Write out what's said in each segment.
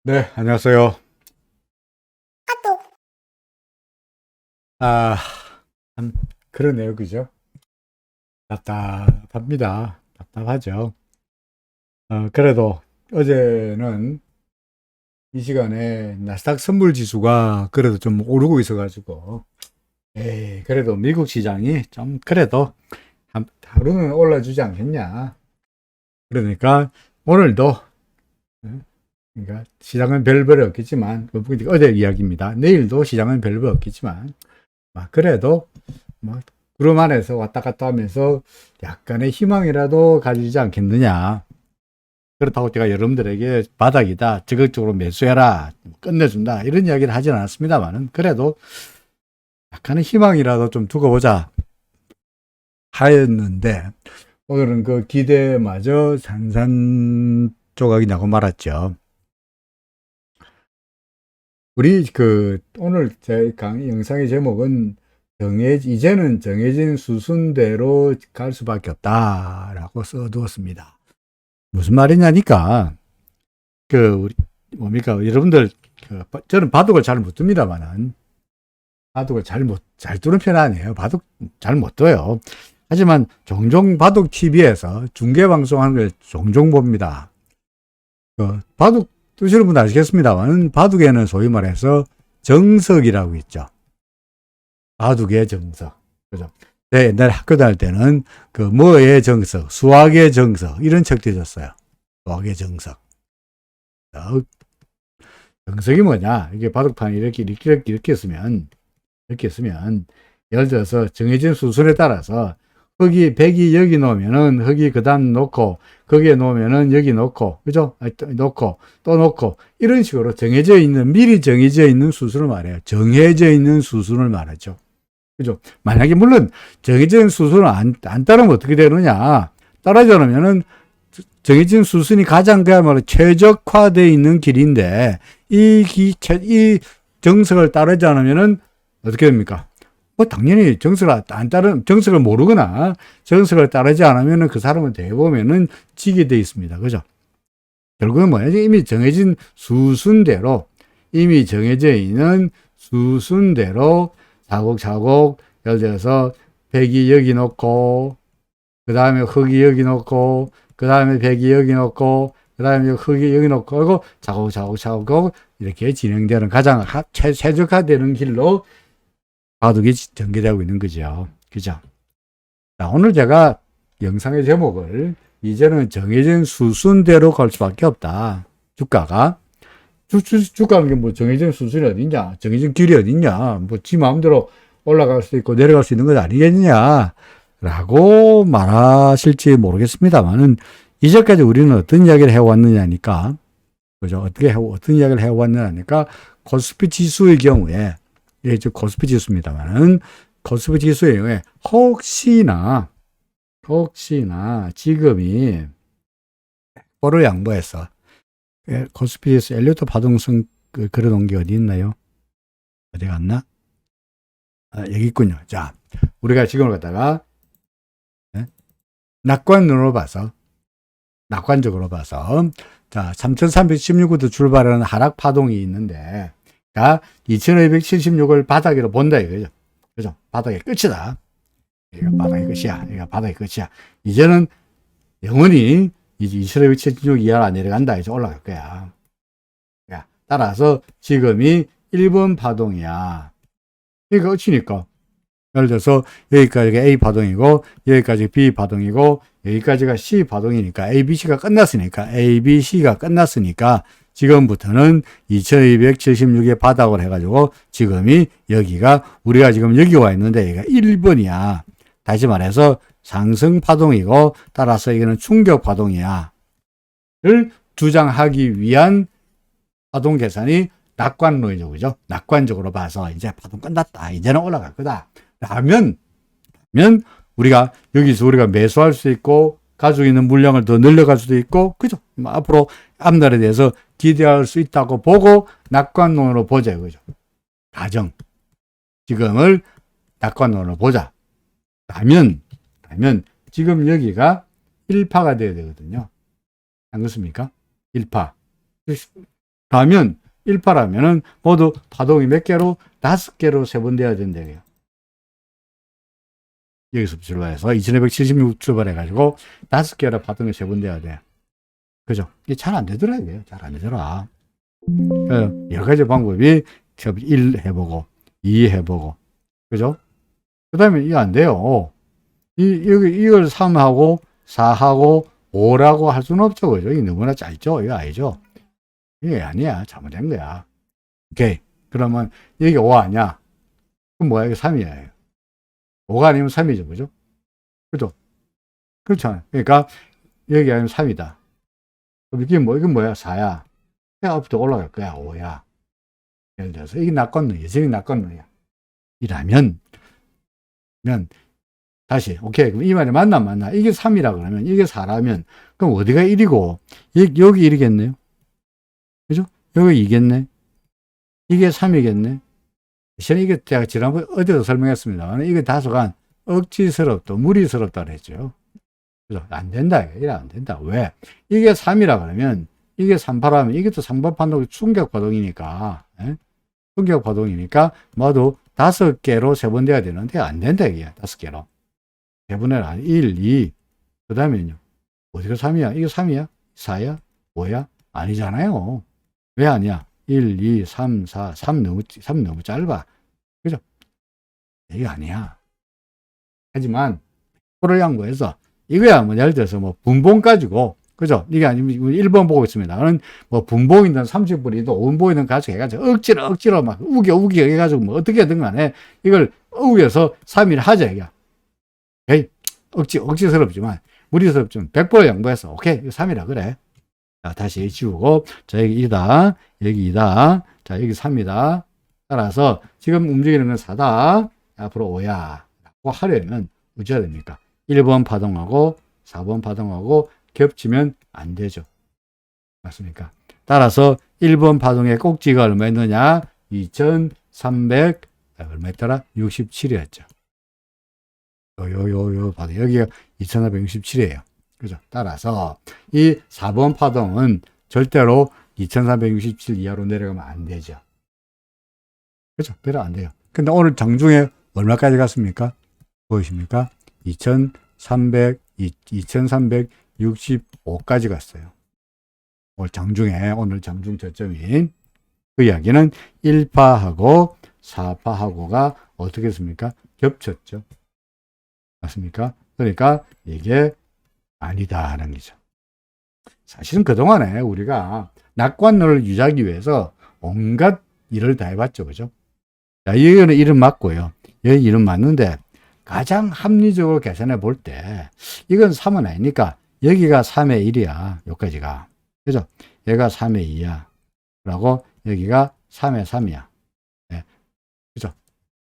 네, 안녕하세요. 아, 참, 그러네요. 그죠? 답답합니다. 답답하죠. 그래도 어제는 이 시간에 나스닥 선물 지수가 그래도 좀 오르고 있어가지고, 그래도 미국 시장이 좀 그래도 하루는 올라주지 않겠냐. 그러니까 오늘도, 어, 그러니까 시장은 별볼이 없겠지만, 어제 이야기입니다. 내일도 시장은 별볼 없겠지만, 그래도 뭐 구름 안에서 왔다 갔다 하면서 약간의 희망이라도 가지지 않겠느냐. 그렇다고 제가 여러분들에게 바닥이다, 적극적으로 매수해라, 끝내준다, 이런 이야기를 하진 않았습니다만은, 그래도 약간의 희망이라도 좀 두고 보자 하였는데, 오늘은 그 기대마저 산산조각이 나고 말았죠. 우리 오늘 제 영상의 제목은 이제는 정해진 수순대로 갈 수밖에 없다라고 써두었습니다. 무슨 말이냐니까, 우리, 뭡니까, 여러분들, 저는 바둑을 잘 못 둡니다만은, 바둑을 잘 두는 편 아니에요. 바둑 잘 못 둬요. 하지만 종종 바둑 TV에서 중계방송 하는 걸 종종 봅니다. 바둑 두시는 분 아시겠습니다만, 바둑에는 소위 말해서 정석이라고 있죠. 바둑의 정석. 그죠? 네, 옛날 학교 다닐 때는 뭐의 정석, 수학의 정석, 이런 책도 있었어요. 수학의 정석. 정석이 뭐냐? 이게 바둑판이 이렇게 쓰면, 예를 들어서 정해진 수순에 따라서 흙이 100이 여기 놓으면은 흙이 그 다음 놓고, 거기에 놓으면은 여기 놓고, 그죠? 놓고, 또 놓고, 이런 식으로 미리 정해져 있는 수순을 말해요. 정해져 있는 수순을 말하죠. 그죠? 만약에 물론 정해진 수순을 안 따르면 어떻게 되느냐? 따르지 않으면은 정해진 수순이 가장 그야말로 최적화되어 있는 길인데 이 정석을 따르지 않으면은 어떻게 됩니까? 당연히 정석을 모르거나 정석을 따르지 않으면은 그 사람은 대보면은 지게 돼 있습니다. 그죠? 결국은 뭐냐? 이미 정해져 있는 수순대로 차곡차곡, 예를 들어서 백이 여기 놓고, 그 다음에 흙이 여기 놓고, 그 다음에 백이 여기 놓고, 그 다음에 흙이 여기 놓고, 하고 차곡차곡 이렇게 진행되는 가장 최적화되는 길로 바둑이 전개되고 있는 거죠. 그죠? 자, 오늘 제가 영상의 제목을 이제는 정해진 수순대로 갈 수밖에 없다. 주가가. 주가는 게 뭐 정해진 수순이 어딨냐? 정해진 길이 어딨냐? 뭐 지 마음대로 올라갈 수 있고 내려갈 수 있는 것 아니겠냐? 라고 말하실지 모르겠습니다만은, 이제까지 우리는 어떤 이야기를 해왔느냐니까, 그죠? 어떤 이야기를 해왔느냐니까, 코스피 지수의 경우에, 예, 즉 코스피 지수입니다만은, 코스피 지수의 경우에 혹시나 지금이 를 양보해서, 코스피 지수 엘리어트 파동성 그려놓은 게 어디 있나요? 어디 갔나? 여기 있군요. 자, 우리가 지금을 갖다가 낙관적으로 봐서, 자, 3,316부터 출발하는 하락 파동이 있는데, 자, 2,276을 바닥으로 본다 이거죠. 그죠? 바닥의 끝이다. 이거 바닥의 끝이야. 이거 바닥의 끝이야. 이제는 영원히 2,276 이하로 안 내려간다. 이제 올라갈 거야. 따라서 지금이 1번 파동이야. 이거 끝이니까. 예를 들어서 여기까지가 A 파동이고, 여기까지 B 파동이고, 여기까지가 C 파동이니까 A, B, C가 끝났으니까, A, B, C가 끝났으니까 지금부터는 2276의 바닥을 해가지고 지금이 여기가, 우리가 지금 여기 와 있는데 여기가 1번이야. 다시 말해서 상승 파동이고, 따라서 이거는 충격 파동이야. 를 주장하기 위한 파동 계산이 낙관론이죠. 그죠? 낙관적으로 봐서 이제 파동 끝났다. 이제는 올라갈 거다. 라면 여기서 우리가 매수할 수 있고, 가지고 있는 물량을 더 늘려갈 수도 있고, 그죠? 앞으로 앞날에 대해서 기대할 수 있다고 보고 낙관론으로 보자. 그죠? 가정. 지금을 낙관론으로 보자. 라면 지금 여기가 1파가 돼야 되거든요. 안 그렇습니까? 1파. 라면 1파라면은 모두 파동이 몇 개로? 5개로 세분돼야 된대요. 여기서 출발해서 2276 출발해가지고 5개로 파동이 세분돼야 돼. 그죠? 이게 잘 안 되더라고요. 잘 안 되더라. 여러 가지 방법이 1 해보고 2 해보고 그죠? 그 다음에 이게 안 돼요. 이걸 3하고 4하고 5라고 할 수는 없죠. 그죠? 이게 너무나 짧죠? 이거 아니죠? 이게 아니야. 잘못된 거야. 오케이. 그러면 이게 5 아니야? 그럼 뭐야? 이게 3이야. 5가 아니면 3이죠. 그죠? 그죠? 그렇잖아요. 그러니까 여기 아니면 3이다. 그럼 이게 뭐야? 4야. 앞부터 올라갈 거야. 5야. 예를 들어서 이게 낙관론이야. 저기 낙관론이야. 이라면 다시 오케이. 그럼 이 말이 맞나? 이게 3이라 그러면 이게 4라면 그럼 어디가 1이고 여기 1이겠네요. 그죠? 여기 2겠네. 이게 3이겠네. 저는 이게 제가 지난번에 어디서 설명했습니다. 이게 다소간 억지스럽다, 무리스럽다 그랬죠. 그죠? 안 된다. 이래 안 된다. 왜? 이게 3이라 그러면 이게 3파라면 이게 또 3번 판독이 충격파동이니까, 충격파동이니까 모두 5개로 세분돼야 되는데 안 된다. 이게 5개로. 세분해라. 1, 2. 그 다음에는요. 어디가 3이야? 이게 3이야? 4야? 5야? 아니잖아요. 왜 아니야? 1, 2, 3, 4, 3 너무 짧아. 그죠? 이게 아니야. 하지만, 표를 양보해서, 이거야, 뭐, 예를 들어서, 뭐, 분봉 가지고, 그죠? 이게 아니면 1번 보고 있습니다. 저는 뭐, 분봉이든 30분이든 5분봉이든 가지고 해가지고, 억지로 막, 우겨 해가지고, 뭐, 어떻게든 간에, 이걸 우겨서 3일 하자, 이게. 에이, 억지스럽지만, 무리스럽지만, 100% 양보해서, 오케이, 이거 3이라 그래. 자, 다시 지우고, 자, 여기 2다, 여기 2다, 자, 여기 3이다. 따라서, 지금 움직이는 건 4다, 앞으로 5야. 라고 하려면, 어찌해야 됩니까? 1번 파동하고, 4번 파동하고, 겹치면 안 되죠. 맞습니까? 따라서, 1번 파동의 꼭지가 얼마였느냐? 2300, 얼마 했더라? 67이었죠. 여기가 2467이에요. 그죠? 따라서 이 4번 파동은 절대로 2367 이하로 내려가면 안 되죠. 그죠? 내려 안 돼요. 근데 오늘 장중에 얼마까지 갔습니까? 보이십니까? 2365까지 갔어요. 오늘 장중 저점인 그 이야기는 1파하고 4파하고가 어떻게 했습니까? 겹쳤죠. 맞습니까? 그러니까 이게 아니다 하는 거죠. 사실은 그동안에 우리가 낙관론을 유지하기 위해서 온갖 일을 다 해봤죠. 그죠? 자, 여기는 이름 맞고요. 여기 이름 맞는데 가장 합리적으로 계산해 볼 때 이건 3은 아니니까 여기가 3의 1이야. 여기까지가. 그죠? 얘가 3의 2야. 그리고 여기가 3의 3이야. 네. 그죠?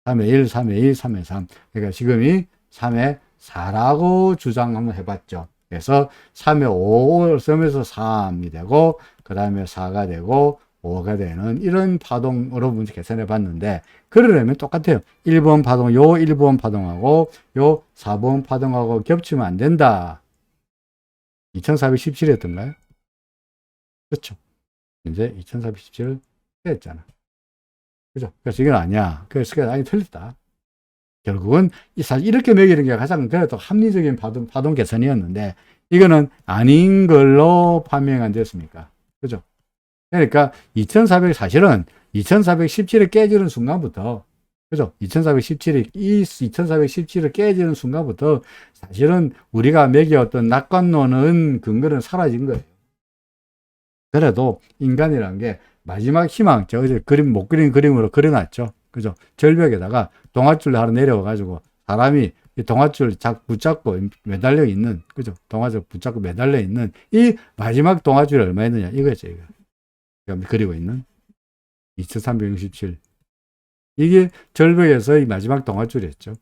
3의 1, 3의 2, 3의 3. 그러니까 지금이 3의 4라고 주장 한번 해봤죠. 그래서 3의 5를 쓰면서 3이 되고, 그 다음에 4가 되고, 5가 되는 이런 파동으로 문제 계산해 봤는데, 그러려면 똑같아요. 1번 파동, 요 1번 파동하고, 요 4번 파동하고 겹치면 안 된다. 2417이었던가요? 그렇죠. 이제 2417을 했잖아. 그죠? 그래서 이건 아니야. 그래서 아니 틀렸다. 결국은 사실 이렇게 매기는 게 가장 그래도 합리적인 파동 계산이었는데 이거는 아닌 걸로 판명이 됐습니까? 그죠? 그러니까 사실은 2417이 깨지는 순간부터 그죠? 2417이 깨지는 순간부터 사실은 우리가 매겨왔던 낙관론은 근거는 사라진 거예요. 그래도 인간이라는 게 마지막 희망, 저 어제 못 그린 그림으로 그려놨죠. 그죠? 절벽에다가 동아줄 하나 내려와가지고 사람이 이 동아줄 붙잡고 매달려 있는, 그죠? 동아줄 붙잡고 매달려 있는 이 마지막 동아줄이 얼마였느냐? 이거죠, 이거. 제가 그리고 있는 2367. 이게 절벽에서 이 마지막 동아줄이었죠.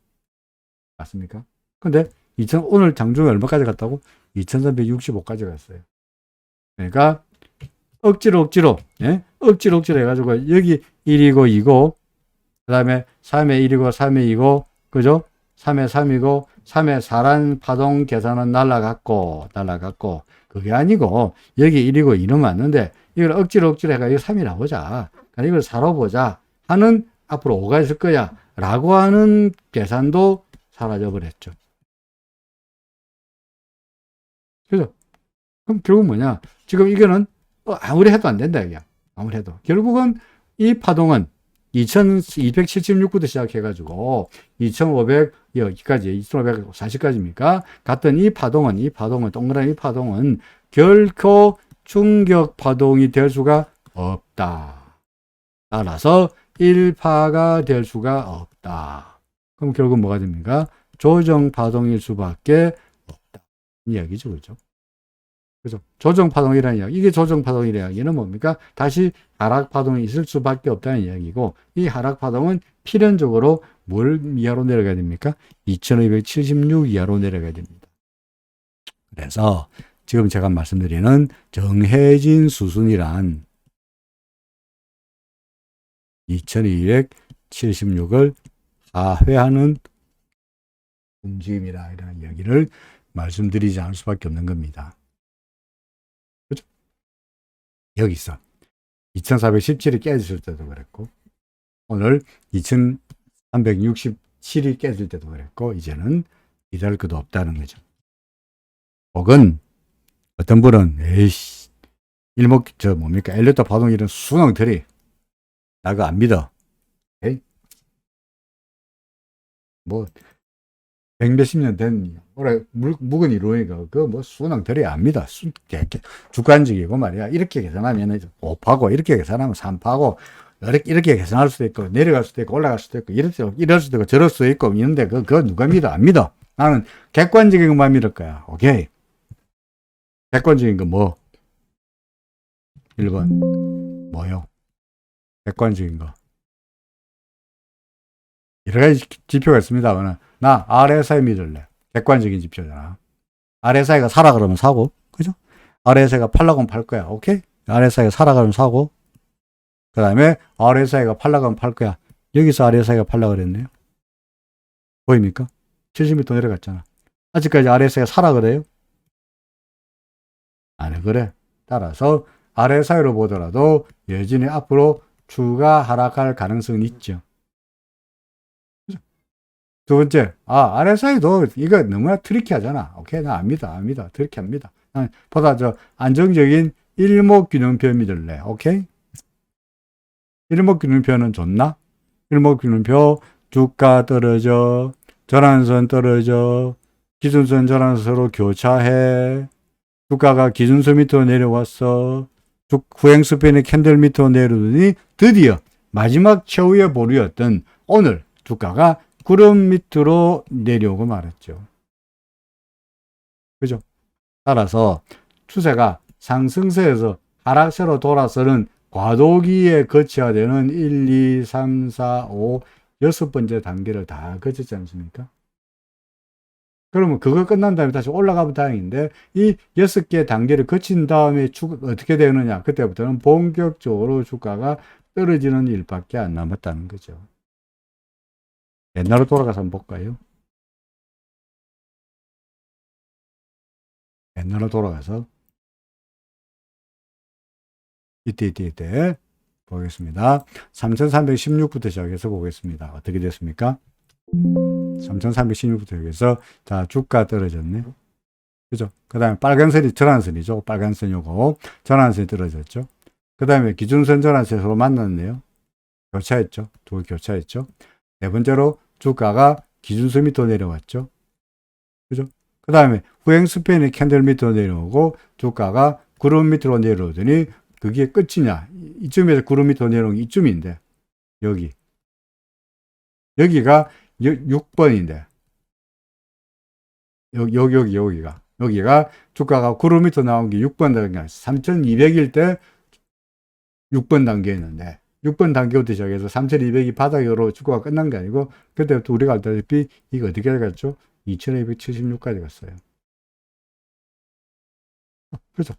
맞습니까? 근데 오늘 장중에 얼마까지 갔다고? 2365까지 갔어요. 그러니까 억지로 해가지고 여기 1이고 2고 그 다음에 3의 1이고 3의 2고 그죠? 3의 3이고 3의 4란 파동 계산은 날라갔고 그게 아니고 여기 1이고 2는 맞는데 이걸 억지로 해가 이거 3이라 보자. 그러니까 이걸 4로 보자 하는 앞으로 5가 있을 거야 라고 하는 계산도 사라져 버렸죠. 그죠? 그럼 결국 뭐냐? 지금 이거는 아무리 해도 안 된다, 이게. 아무리 해도. 결국은 이 파동은 2276부터 시작해가지고 2500, 여기까지, 2540까지입니까? 갔던 이 파동은, 동그란 이 파동은 결코 충격 파동이 될 수가 없다. 따라서 1파가 될 수가 없다. 그럼 결국 뭐가 됩니까? 조정 파동일 수밖에 없다. 이 이야기죠, 그죠? 그죠? 조정파동이라는 이야기. 이게 조정파동이라는 이야기는 뭡니까? 다시 하락파동이 있을 수밖에 없다는 이야기고, 이 하락파동은 필연적으로 뭘 이하로 내려가야 됩니까? 2276 이하로 내려가야 됩니다. 그래서 지금 제가 말씀드리는 정해진 수순이란 2276을 하회하는 움직임이다. 이런 이야기를 말씀드리지 않을 수밖에 없는 겁니다. 여기 있어. 2417이 깨졌을 때도 그랬고, 오늘 2367이 깨질 때도 그랬고, 이제는 기다릴 것도 없다는 거죠. 혹은, 어떤 분은, 에이씨, 뭡니까? 엘리베이터 파동 이런 순항들이, 나 그거 안 믿어. 에이? 뭐, 백몇십 년 된, 올해 묵은 이론이가, 순항들이 안 믿어. 주관적이고 말이야. 이렇게 계산하면 5파고, 이렇게 계산하면 3파고, 이렇게 계산할 수도 있고, 내려갈 수도 있고, 올라갈 수도 있고, 이럴 수도 있고, 저럴 수도 있고, 있는데, 그거 누가 믿어? 안 믿어. 나는 객관적인 것만 믿을 거야. 오케이. 객관적인 거 뭐? 1번. 뭐요? 객관적인 거. 여러 가지 지표가 있습니다. 나 RSI 믿을래. 객관적인 지표잖아. RSI가 사라 그러면 사고, 그죠? RSI가 팔라고 하면 팔 거야. 오케이? RSI가 사라 그러면 사고, 그 다음에 RSI가 팔라고 하면 팔 거야. 여기서 RSI가 팔라고 그랬네요. 보입니까? 70m 내려갔잖아. 아직까지 RSI가 사라 그래요? 안 그래. 따라서 RSI로 보더라도 여전히 앞으로 추가 하락할 가능성이 있죠. 두 번째, RSI도 이거 너무나 트리키하잖아. 오케이, 나 안 믿어. 트리키합니다. 보다 안정적인 일목균형표 믿을래. 오케이? 일목균형표는 좋나? 일목균형표, 주가 떨어져, 전환선 떨어져, 기준선 전환선으로 교차해, 주가가 기준선 밑으로 내려왔어, 후행스팬의 캔들 밑으로 내려오더니 드디어 마지막 최후의 보루였던 오늘 주가가 구름 밑으로 내려오고 말았죠. 그죠? 따라서 추세가 상승세에서 하락세로 돌아서는 과도기에 거쳐야 되는 1, 2, 3, 4, 5, 6번째 단계를 다 거쳤지 않습니까? 그러면 그거 끝난 다음에 다시 올라가면 다행인데, 이 6개 단계를 거친 다음에 어떻게 되느냐? 그때부터는 본격적으로 주가가 떨어지는 일밖에 안 남았다는 거죠. 옛날로 돌아가서 한번 볼까요? 옛날로 돌아가서 이때 보겠습니다. 3316부터 시작해서 보겠습니다. 어떻게 됐습니까? 3316부터 여기서 자 주가 떨어졌네. 그죠? 그 다음에 빨간선이 전환선이죠. 빨간선 요거 전환선이 떨어졌죠. 그 다음에 기준선 전환선이 서로 만났네요. 교차했죠. 두 개 교차했죠. 네 번째로 주가가 기준선 밑으로 내려왔죠. 그죠? 그 다음에 후행스팬이 캔들 밑으로 내려오고 주가가 구름 밑으로 내려오더니 그게 끝이냐? 이쯤에서 구름 밑으로 내려온 게 이쯤인데 여기가 6번인데 여기가 주가가 구름 밑으로 나온 게 6번 단계 3200일 때 6번 단계였는데 6번 단계부터 시작해서 3200이 바닥으로 주가가 끝난 게 아니고 그때부터 우리가 알다시피 이게 어떻게 갔죠? 2276까지 갔어요.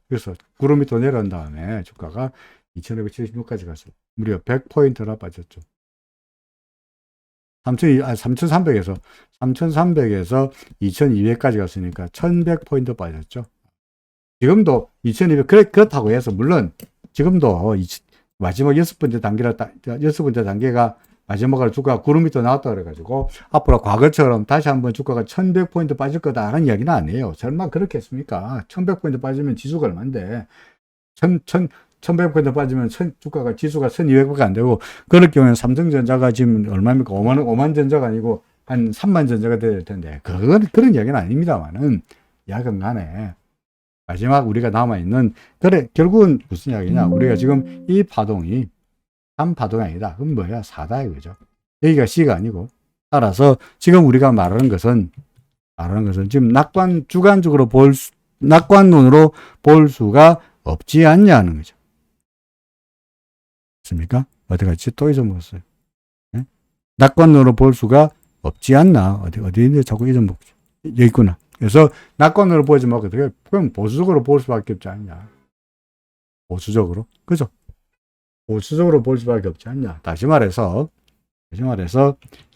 그래서 구름 밑으로 내려온 다음에 주가가 2276까지 갔어요. 무려 100포인트나 빠졌죠. 3300에서 2200까지 갔으니까 1100포인트 빠졌죠. 지금도 2200, 그렇다고 해서 물론 지금도 마지막 여섯 번째 단계가 마지막으로 주가가 9m 나왔다 그래가지고 앞으로 과거처럼 다시 한번 주가가 1100포인트 빠질 거다 하는 이야기는 아니에요. 설마 그렇겠습니까? 1100포인트 빠지면 지수가 얼만데 1100포인트 빠지면 주가가 지수가 1200밖에 안 되고, 그럴 경우에는 삼성전자가 지금 얼마입니까? 5만 전자가 아니고 한 3만 전자가 될 텐데, 그런 이야기는 아닙니다만은, 야간 간에 마지막 우리가 남아있는, 그래, 결국은 무슨 이야기냐? 우리가 지금 이 파동이 3파동이 아니다. 그럼 뭐야? 4다 이거죠. 여기가 C가 아니고. 따라서 지금 우리가 말하는 것은 지금 주관적으로 낙관론으로 볼 수가 없지 않냐는 거죠. 맞습니까? 어디 갔지? 또 잊어먹었어요. 네? 낙관론으로 볼 수가 없지 않나? 어디인데 자꾸 잊어먹죠. 여기 있구나. 그래서 낙관론으로 보지 말고 그럼 보수적으로 볼 수밖에 없지 않냐. 보수적으로. 그죠? 보수적으로 볼 수밖에 없지 않냐. 다시 말해서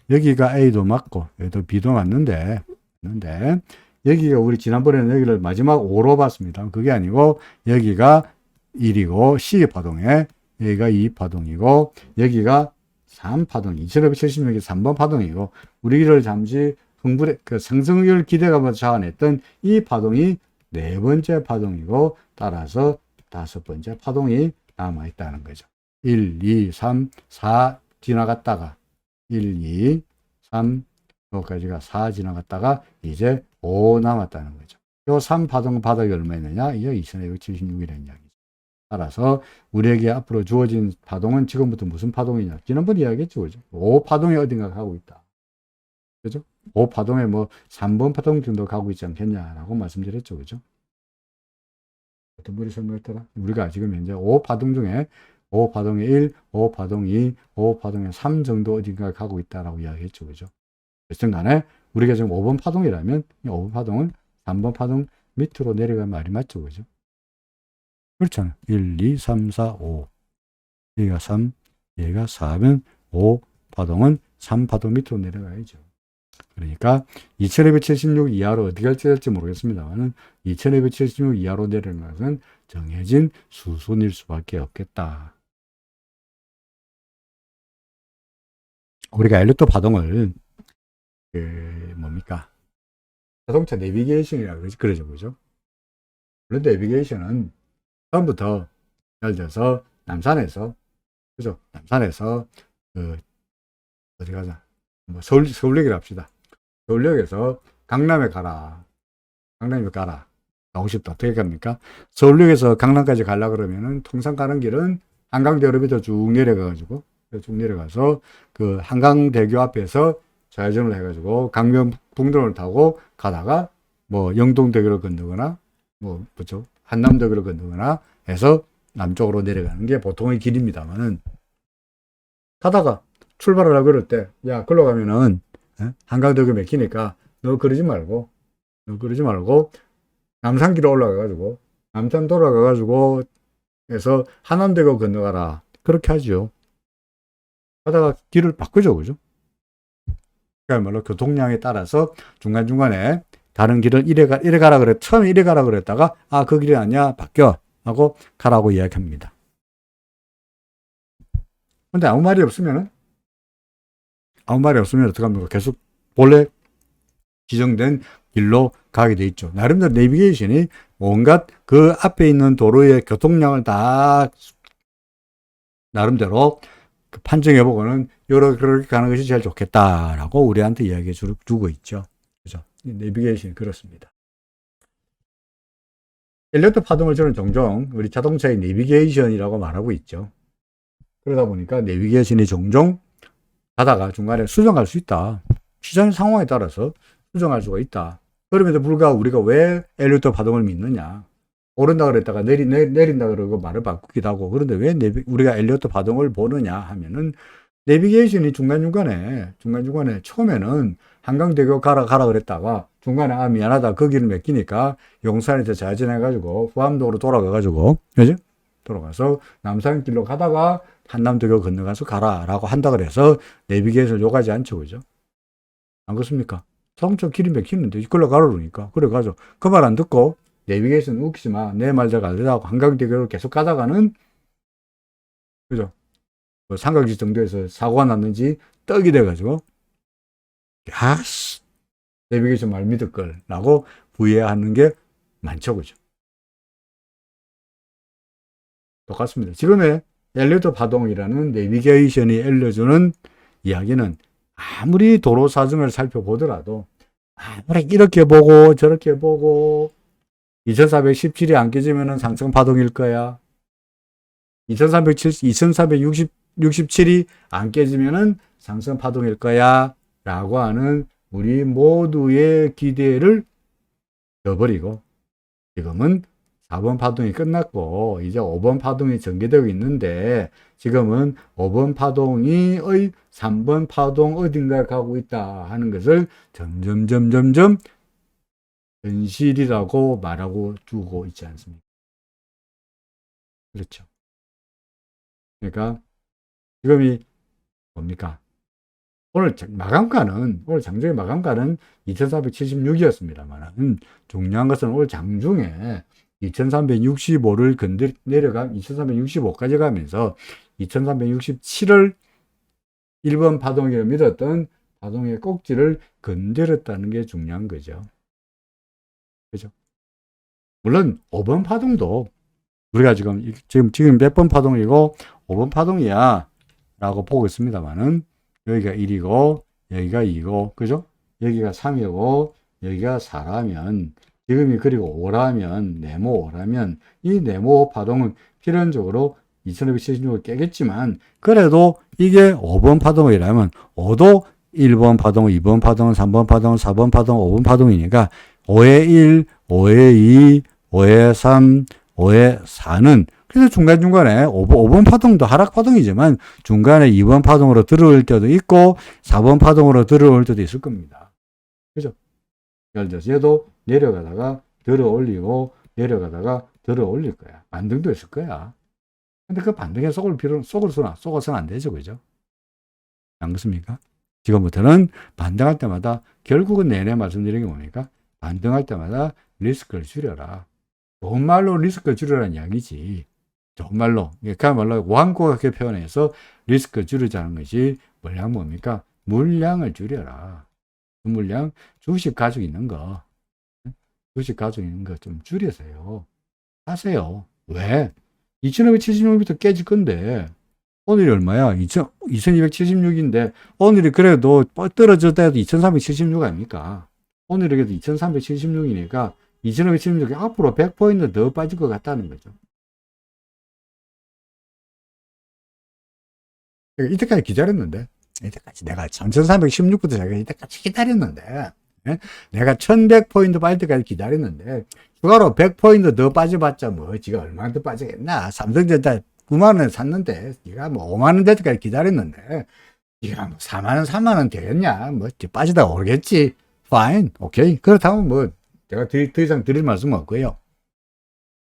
여기가 A도 맞고 여기도 B도 맞는데 여기가 우리 지난번에는 여기를 마지막 5로 봤습니다. 그게 아니고 여기가 1이고 C 파동에 여기가 2파동이고 여기가 3파동, 2576이 3번 파동이고 우리를 잠시 그 상승률 기대감을 자아냈던 이 파동이 네 번째 파동이고, 따라서 다섯 번째 파동이 남아있다는 거죠. 1, 2, 3, 4 지나갔다가 1, 2, 3, 여기까지가 4 지나갔다가 이제 5 남았다는 거죠. 요 3파동 바닥이 얼마 있느냐? 이게 2276이라는 이야기죠. 따라서 우리에게 앞으로 주어진 파동은 지금부터 무슨 파동이냐? 지난번에 이야기했죠. 그죠? 5파동이 어딘가 가고 있다. 그죠? 5파동에 뭐 3번 파동 정도 가고 있지 않겠냐라고 말씀드렸죠. 그죠? 어떤 분이 설명했더라? 우리가 지금 현재 5파동 중에 5파동에 1, 5파동 2, 5파동에 3 정도 어딘가 가고 있다라고 이야기했죠. 그죠? 어쨌든 간에 우리가 지금 5번 파동이라면 이 5번 파동은 3번 파동 밑으로 내려간 말이 맞죠. 그죠? 그렇잖아요. 1, 2, 3, 4, 5. 얘가 3, 얘가 4면 5 파동은 3파동 밑으로 내려가야죠. 그러니까 2276 이하로 어디 갈지 모르겠습니다만 2276 이하로 내려가는 것은 정해진 수순일 수밖에 없겠다. 우리가 엘리트 파동을 뭡니까? 자동차 내비게이션이라고 그러죠. 그죠? 물론 내비게이션은 처음부터 예를 들어서 남산에서 그죠? 남산에서 어디 가자? 뭐 서울역이라 합시다. 서울역에서 강남에 가라. 강남에 가라. 가고 싶다. 어떻게 갑니까? 서울역에서 강남까지 가려고 그러면은 통상 가는 길은 한강대로부터 쭉 내려가서 그 한강대교 앞에서 좌회전을 해가지고 강변북로를 타고 가다가 뭐 영동대교를 건너거나 뭐 그렇죠? 한남대교를 건너거나 해서 남쪽으로 내려가는 게 보통의 길입니다만은 가다가 출발을 하고 그럴 때, 야, 글로 가면은, 한강대교 막히니까, 너 그러지 말고, 남산길로 올라가가지고, 남산 돌아가가지고, 해서 한남대교 건너가라. 그렇게 하죠. 하다가 길을 바꾸죠. 그죠? 그야말로 교통량에 따라서 중간중간에 다른 길을 이래 가라 그래. 처음에 이래 가라 그랬다가, 아, 그 길이 아니야. 바뀌어. 하고 가라고 이야기합니다. 근데 아무 말이 없으면 어떡합니까? 계속 본래 지정된 길로 가게 돼 있죠. 나름대로 내비게이션이 온갖 그 앞에 있는 도로의 교통량을 다 나름대로 판정해보고는 그렇게 가는 것이 제일 좋겠다라고 우리한테 이야기해 주고 있죠. 그죠? 내비게이션이 그렇습니다. 엘리어트 파동을 저는 종종 우리 자동차의 내비게이션이라고 말하고 있죠. 그러다 보니까 내비게이션이 종종 가다가 중간에 수정할 수 있다. 시장 상황에 따라서 수정할 수가 있다. 그럼에도 불구하고 우리가 왜 엘리어트 파동을 믿느냐. 오른다 그랬다가 내린다 그러고 말을 바꾸기도 하고. 그런데 왜 우리가 엘리어트 파동을 보느냐 하면은 내비게이션이 중간중간에 처음에는 한강대교 가라 그랬다가 중간에 아 미안하다 그 길을 맡기니까 용산에서 좌회전해가지고 후암도로 돌아가가지고 그죠? 돌아가서 남산길로 가다가 한남대교 건너가서 가라라고 한다 그래서 내비게이션을 요구하지 않죠. 그죠? 안 그렇습니까? 자동차 길이 막히는데 이걸로 가라 그러니까. 그래가지고 그 말 안 듣고 내비게이션 웃기지 마. 내 말 잘 알려다고 한강대교를 계속 가다가는 그죠? 뭐 삼각지 정도에서 사고가 났는지 떡이 돼가지고, 아씨, 내비게이션 말 믿을 걸, 라고 부의하는 게 많죠. 그죠? 똑같습니다. 지금의 엘리베이터 파동이라는 내비게이션이 알려주는 이야기는 아무리 도로 사정을 살펴보더라도 아무리 이렇게 보고 저렇게 보고 2417이 안 깨지면 상승 파동일 거야. 2367이 안 깨지면 상승 파동일 거야. 라고 하는 우리 모두의 기대를 저버리고 지금은 4번 파동이 끝났고 이제 5번 파동이 전개되고 있는데 지금은 5번 파동이 3번 파동 어딘가에 가고 있다 하는 것을 점점 현실이라고 말하고 두고 있지 않습니까? 그렇죠. 그러니까 지금이 뭡니까? 오늘 장중의 마감가는 2476이었습니다만 중요한 것은 오늘 장중에 2365를 내려가 2365까지 가면서 2367을 1번 파동이라고 믿었던 파동의 꼭지를 건드렸다는 게 중요한 거죠. 그죠? 물론 5번 파동도 우리가 지금 몇 번 파동이고 5번 파동이야 라고 보고 있습니다만은 여기가 1이고 여기가 2고 그죠? 여기가 3이고 여기가 4라면 지금이 그리고 5라면 네모 5라면 이 네모 파동은 필연적으로 2576을 깨겠지만 그래도 이게 5번 파동이라면 5도 1번 파동, 2번 파동, 3번 파동, 4번 파동, 5번 파동이니까 5의 1, 5의 2, 5의 3, 5의 4는 그래서 중간중간에 5번 파동도 하락 파동이지만 중간에 2번 파동으로 들어올 때도 있고 4번 파동으로 들어올 때도 있을 겁니다. 그죠? 예를 들어서 얘도 내려가다가 들어 올리고 내려가다가 들어 올릴 거야. 반등도 있을 거야. 근데 그 반등에 속어서는 안 되죠. 그죠? 안 그렇습니까? 지금부터는 반등할 때마다 결국은 내내 말씀드린 게 뭡니까? 반등할 때마다 리스크를 줄여라. 좋은 말로 리스크를 줄여라는 이야기지. 좋은 말로. 그야말로 완곡하게 표현해서 리스크를 줄이자는 것이 뭡니까? 물량을 줄여라. 그 물량, 주식 가지고 있는 거 좀 줄이세요. 하세요. 왜? 2576부터 깨질 건데, 오늘이 얼마야? 2276인데, 오늘이 그래도 떨어졌다 해도 2376 아닙니까? 오늘이 그래도 2376이니까, 2576이 앞으로 100포인트 더 빠질 것 같다는 거죠. 이때까지 기다렸는데, 이때까지 내가 3316부터 제가 이때까지 기다렸는데, 내가 1100포인트 빠질 때까지 기다렸는데, 추가로 100포인트 더 빠져봤자 뭐, 지가 얼마나 더 빠지겠나? 삼성전자 9만원에 샀는데, 니가 뭐 5만원 될 때까지 기다렸는데, 니가 뭐 4만원, 3만원 되겠냐? 뭐, 빠지다가 오르겠지. fine. 오케이. 그렇다면 뭐, 제가 더 이상 드릴 말씀 없고요.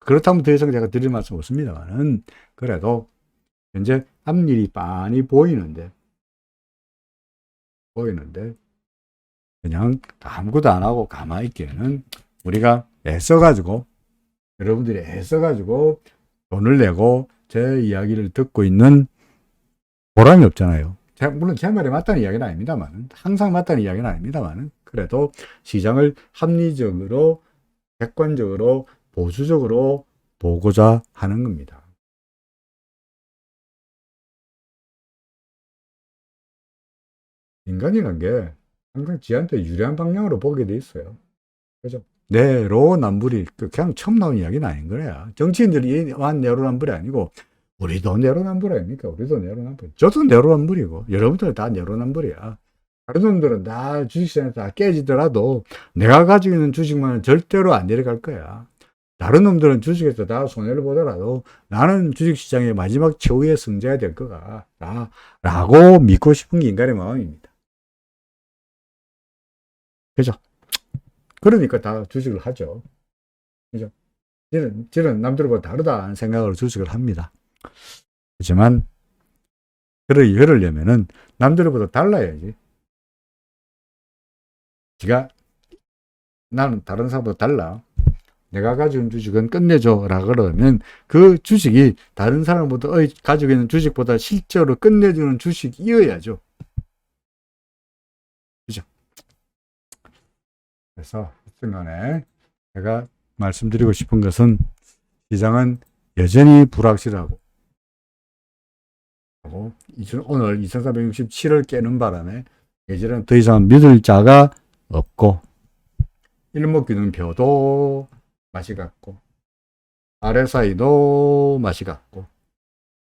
그렇다면 더 이상 제가 드릴 말씀 없습니다만은, 그래도, 현재 앞일이 빤히 보이는데, 그냥 아무것도 안 하고 가만히 있기에는 우리가 애써가지고, 여러분들이 애써가지고 돈을 내고 제 이야기를 듣고 있는 보람이 없잖아요. 물론 제 말이 맞다는 이야기는 아닙니다만, 항상 맞다는 이야기는 아닙니다만, 그래도 시장을 합리적으로, 객관적으로, 보수적으로 보고자 하는 겁니다. 인간이란 게 항상 지한테 유리한 방향으로 보게 돼 있어요. 그죠? 내로남불이 그냥 처음 나온 이야기는 아닌 거야. 정치인들이 한 내로남불이 아니고 우리도 내로남불 아닙니까? 우리도 내로남불. 저도 내로남불이고 여러분들 다 내로남불이야. 다른 놈들은 다 주식시장에 다 깨지더라도 내가 가지고 있는 주식만은 절대로 안 내려갈 거야. 다른 놈들은 주식에서 다 손해를 보더라도 나는 주식시장의 마지막 최후의 승자가 될 거가 라고 믿고 싶은 게 인간의 마음입니다. 그죠? 그러니까 다 주식을 하죠. 그죠? 저는 남들보다 다르다는 생각으로 주식을 합니다. 하지만, 그러려면은 남들보다 달라야지. 나는 다른 사람보다 달라. 내가 가지고 있는 주식은 끝내줘라 그러면 그 주식이 다른 사람보다 가지고 있는 주식보다 실제로 끝내주는 주식이어야죠. 그죠? 그래서 하여튼간에 제가 말씀드리고 싶은 것은 시장은 여전히 불확실하고 오늘 2467을 깨는 바람에 예전에는 더 이상 믿을 자가 없고 일목균형표도 맛이 갔고 RSI도 맛이 갔고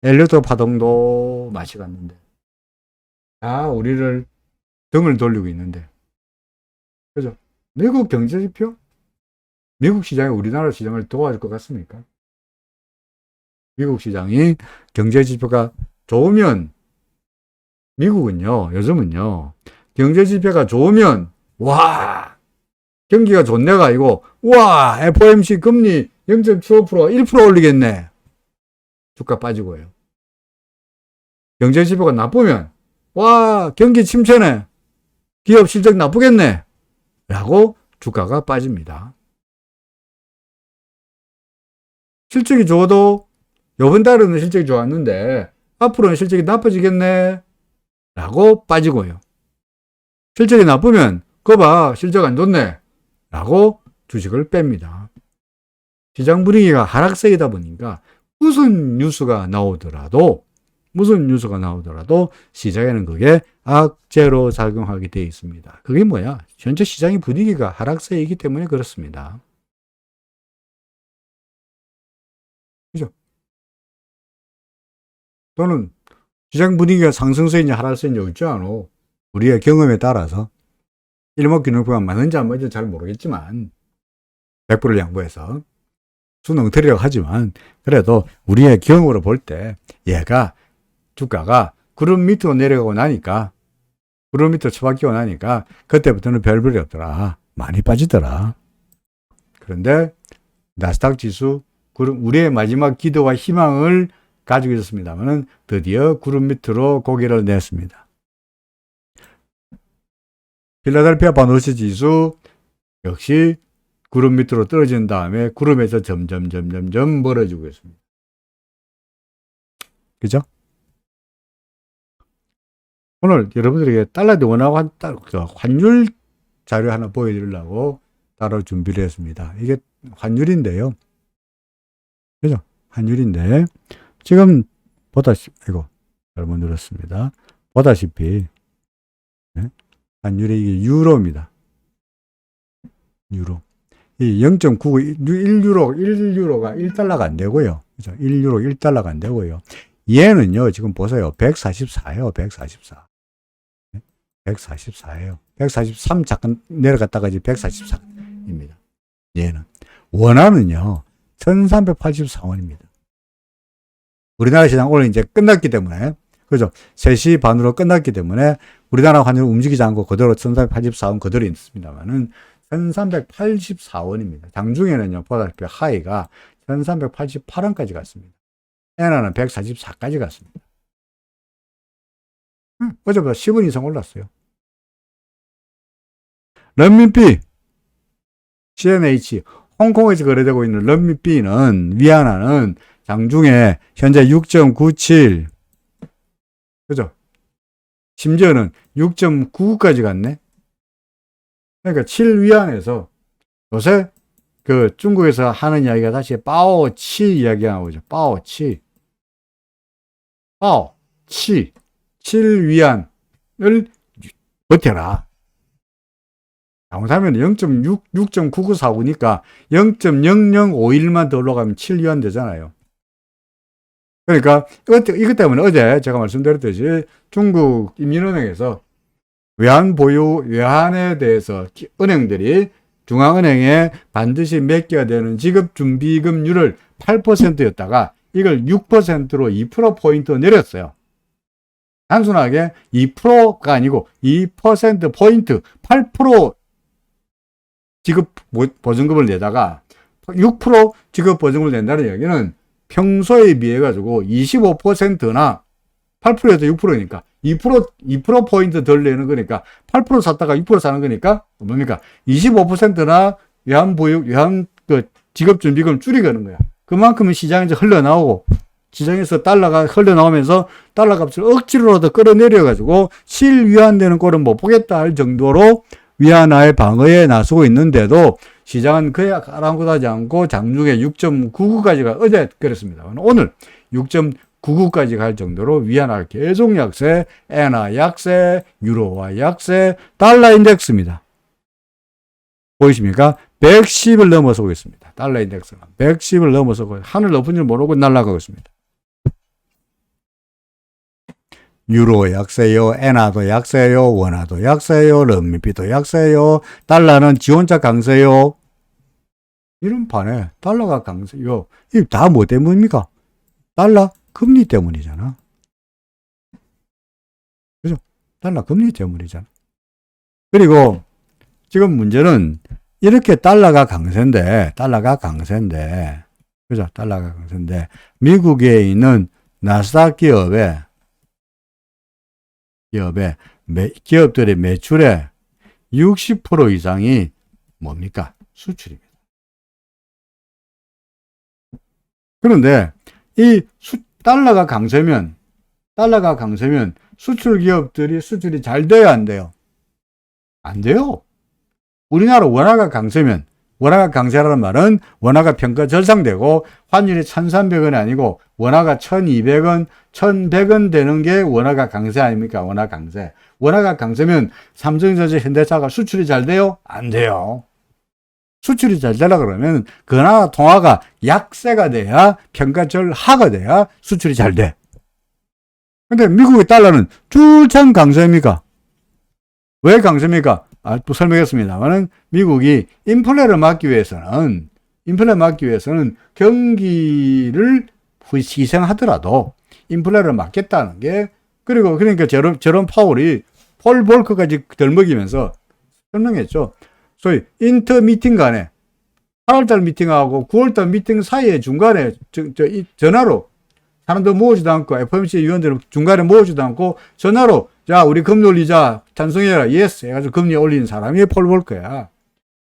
엘리어트 파동도 맛이 갔는데 다 우리를 등을 돌리고 있는데 그죠? 미국 경제지표? 미국 시장이 우리나라 시장을 도와줄 것 같습니까? 미국 시장이 경제지표가 좋으면 미국은요 요즘은요 경제지표가 좋으면 와 경기가 좋네가 아니고 와 FOMC 금리 0.75% 1% 올리겠네 주가 빠지고요. 경제지표가 나쁘면 와 경기 침체네 기업 실적 나쁘겠네 라고 주가가 빠집니다. 실적이 좋아도 이번 달에는 실적이 좋았는데 앞으로는 실적이 나빠지겠네 라고 빠지고요. 실적이 나쁘면 그거 봐 실적 안 좋네 라고 주식을 뺍니다. 시장 분위기가 하락세이다 보니까 무슨 뉴스가 나오더라도 시장에는 그게 악재로 작용하게 되어 있습니다. 그게 뭐야? 현재 시장의 분위기가 하락세이기 때문에 그렇습니다. 그죠? 또는 시장 분위기가 상승세인지 하락세인지 없지 않아. 우리의 경험에 따라서 일목균형표가 맞는지 안 맞는지 잘 모르겠지만 100%를 양보해서 순응틀이라고 하지만 그래도 우리의 경험으로 볼 때 얘가 주가가 구름 밑으로 내려가고 나니까 구름 밑으로 처박히고 나니까 그때부터는 별볼이 없더라. 많이 빠지더라. 그런데 나스닥 지수 우리의 마지막 기도와 희망을 가지고 있었습니다만 드디어 구름 밑으로 고개를 냈습니다. 필라델피아 반도체 지수 역시 구름 밑으로 떨어진 다음에 구름에서 점점 멀어지고 있습니다. 그죠? 오늘 여러분들에게 달러대 원화가 환율 자료 하나 보여드리려고 따로 준비를 했습니다. 이게 환율인데요. 그죠? 환율인데 지금 잘못 눌렀습니다. 보다시피 환율이 이게 유로입니다. 유로. 이 0.99 1유로가 1달러가 안 되고요. 그죠? 1유로 1달러가 안 되고요. 얘는요, 지금 보세요. 144예요. 144. 144예요. 143 잠깐 내려갔다가 이제 144입니다. 얘는. 원화는요, 1384원입니다. 우리나라 시장 오늘 이제 끝났기 때문에, 그죠? 3시 반으로 끝났기 때문에 우리나라 환율 움직이지 않고 그대로 1384원 그대로 있습니다만은 1384원입니다. 장중에는요, 보다시피 하이가 1388원까지 갔습니다. 엔화는 144까지 갔습니다. 어제보다 10원 이상 올랐어요. 런민비, CNH, 홍콩에서 거래되고 있는 런민비는, 위안화는 장중에 현재 6.97, 그죠? 심지어는 6.99까지 갔네? 그러니까 7위안에서 요새 그 중국에서 하는 이야기가 다시 빠오치 이야기하고 있죠. 빠오치. 7위안을 버텨라. 잘못하면 6.9949니까 0.0051만 더 올라가면 7위안 되잖아요. 그러니까 이것 때문에 어제 제가 말씀드렸듯이 중국 인민은행에서 외환에 대해서 은행들이 중앙은행에 반드시 맡겨야 되는 지급준비금률을 8%였다가 이걸 6%로 2%포인트 내렸어요. 단순하게 2%가 아니고 2%포인트 8% 지급 보증금을 내다가 6% 지급 보증금을 낸다는 얘기는 평소에 비해 가지고 25%나 8%에서 6%니까 2% 포인트 덜 내는 거니까 8% 샀다가 6% 사는 거니까 뭡니까? 25%나 외환 지급준비금 줄이가는 거야. 그만큼은 시장에서 흘러나오고, 시장에서 달러가 흘러나오면서 달러 값을 억지로라도 끌어내려가지고 실위안되는 꼴은 못 보겠다 할 정도로 위안화의 방어에 나서고 있는데도 시장은 그야 아랑곳하지 않고 장중에 6.99까지가 어제 그랬습니다. 오늘 6.99까지 갈 정도로 위안화 계속 약세, 엔화 약세, 유로화 약세, 달러 인덱스입니다. 보이십니까? 110을 넘어서고 있습니다. 달러 인덱스가 110을 넘어서고 하늘 높은 줄 모르고 날아가고 있습니다. 유로 약세요, 엔화도 약세요, 원화도 약세요, 런민비도 약세요, 달러는 지원자 강세요. 이런 판에 달러가 강세요. 이게 다 뭐 때문입니까? 달러 금리 때문이잖아. 그죠? 달러 금리 때문이잖아. 그리고 지금 문제는 이렇게 달러가 강세인데, 그죠? 달러가 강세인데, 미국에 있는 나스닥 기업들의 매출의 60% 이상이 뭡니까? 수출입니다. 그런데 이 달러가 강세면 수출 기업들이 수출이 잘 돼요, 안 돼요? 안 돼요. 우리나라 원화가 강세면, 원화가 강세라는 말은 원화가 평가 절상되고 환율이 1,300원이 아니고 원화가 1,200원, 1,100원 되는 게 원화가 강세 아닙니까? 원화 강세. 원화가 강세면 삼성전자, 현대차가 수출이 잘 돼요? 안 돼요. 수출이 잘 되려 그러면 그 나라 통화가 약세가 돼야, 평가 절하가 돼야 수출이 잘 돼. 근데 미국의 달러는 줄창 강세입니까? 왜 강세입니까? 또 설명했습니다만은 미국이 인플레를 막기 위해서는 경기를 희생하더라도 인플레를 막겠다는 게, 그리고 그러니까 제롬 파월이 폴 볼커까지 덜먹이면서 설명했죠. 소위 인터 미팅 간에 8월달 미팅하고 9월달 미팅 사이에 중간에 전화로 사람들 모으지도 않고, FOMC 위원들 중간에 모으지도 않고 전화로 자, 우리 금리 올리자, 찬성해라, 예스 해가지고 금리 올리는 사람이 폴 볼커야.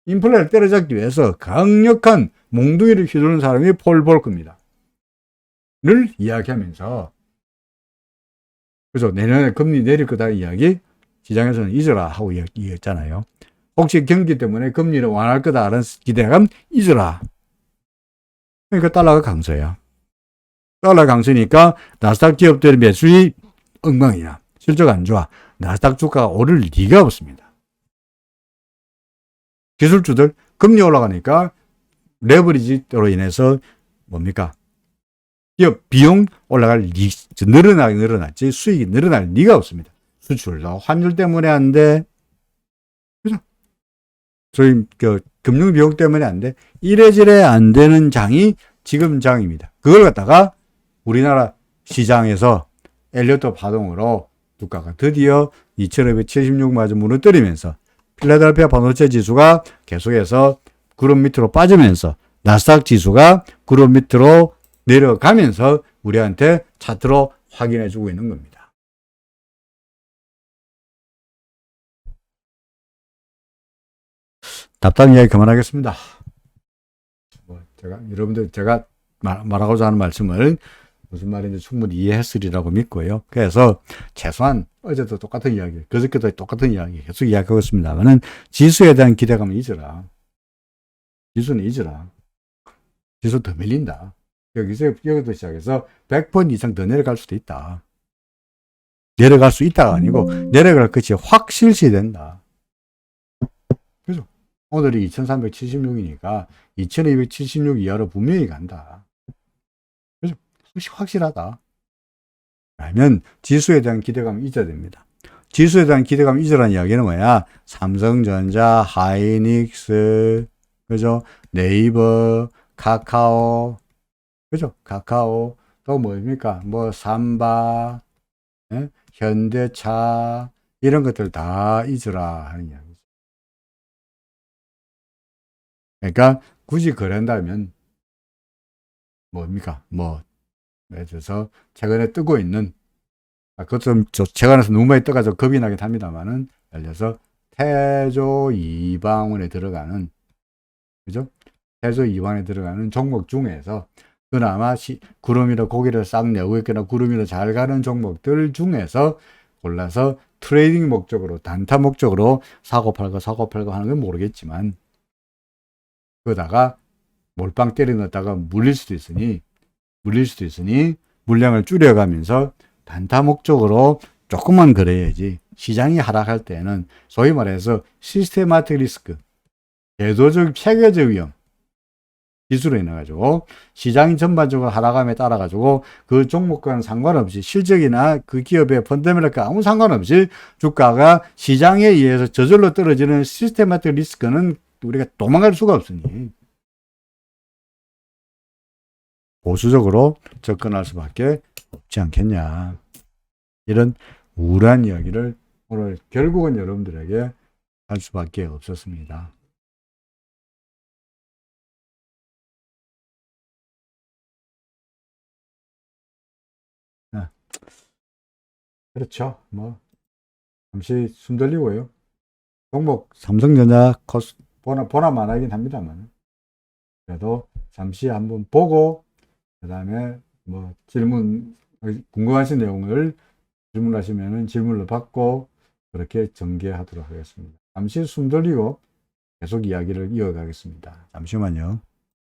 인플레를 때려잡기 위해서 강력한 몽둥이를 휘두르는 사람이 폴 볼커입니다. 를 이야기하면서, 그래서 내년에 금리 내릴 거다는 이야기 시장에서는 잊어라 하고 이야기했잖아요. 혹시 경기 때문에 금리를 완화할 거다라는 기대감 잊어라. 그러니까 달러가 강세야. 달러 강세니까 나스닥 기업들의 매출이 엉망이야. 실적 안 좋아. 나스닥 주가가 오를 리가 없습니다. 기술주들 금리 올라가니까 레버리지로 인해서 뭡니까? 기업 비용 올라갈 늘어났지 수익이 늘어날 리가 없습니다. 수출도 환율 때문에 안 돼. 그죠? 저희 금융 비용 때문에 안 돼. 이래저래 안 되는 장이 지금 장입니다. 그걸 갖다가 우리나라 시장에서 엘리어트 파동으로 주가가 드디어 2,576마저 무너뜨리면서 필라델피아 반도체 지수가 계속해서 구름 밑으로 빠지면서 나스닥 지수가 구름 밑으로 내려가면서 우리한테 차트로 확인해 주고 있는 겁니다. 답답한 이야기 그만하겠습니다. 여러분들 제가 말하고자 하는 말씀을 무슨 말인지 충분히 이해했으리라고 믿고요. 그래서 최소한 어제도 똑같은 이야기, 그저께도 똑같은 이야기 계속 이야기하고 있습니다만은 지수에 대한 기대감은 잊어라. 지수는 잊어라. 지수 더 밀린다. 여기도 시작해서 100번 이상 더 내려갈 수도 있다. 내려갈 수 있다가 아니고 내려갈 것이 확실시 된다. 그죠? 오늘이 2376이니까 2276 이하로 분명히 간다. 그죠? 확실하다. 그러면 지수에 대한 기대감을 잊어야 됩니다. 지수에 대한 기대감을 잊으라는 이야기는 뭐야? 삼성전자, 하이닉스, 그죠? 네이버, 카카오, 그죠? 카카오, 또 뭡니까? 뭐, 삼바, 예? 현대차, 이런 것들 다 잊으라 하는 이야기죠. 그러니까, 굳이 그런다면, 뭡니까? 뭐, 예를 들어서, 최근에 뜨고 있는, 그것도 최근에서 너무 많이 떠가지고 겁이 나긴 합니다만은, 예를 들어서, 태조 이방원에 들어가는, 그죠? 최저 2만에 들어가는 종목 중에서 그나마 구름이나 고기를 싹 내고 있거나 구름이나 잘 가는 종목들 중에서 골라서 트레이딩 목적으로 단타 목적으로 사고 팔고 하는 건 모르겠지만 그러다가 몰빵 때려 넣었다가 물릴 수도 있으니 물량을 줄여가면서 단타 목적으로 조금만 그래야지 시장이 하락할 때는 소위 말해서 시스테마틱 리스크, 제도적 체계적 위험 기술로 인해 가지고 시장이 전반적으로 하락함에 따라 가지고 그 종목과는 상관없이 실적이나 그 기업의 펀더멘털과 아무 상관없이 주가가 시장에 의해서 저절로 떨어지는 시스테마틱 리스크는 우리가 도망갈 수가 없으니 보수적으로 접근할 수밖에 없지 않겠냐. 이런 우울한 이야기를 오늘 결국은 여러분들에게 할 수밖에 없었습니다. 그렇죠. 뭐 잠시 숨 돌리고요. 종목 삼성전자 보나만 하긴 합니다만 그래도 잠시 한번 보고 그 다음에 뭐 질문 궁금하신 내용을 질문하시면은 질문을 받고 그렇게 전개하도록 하겠습니다. 잠시 숨 돌리고 계속 이야기를 이어가겠습니다. 잠시만요.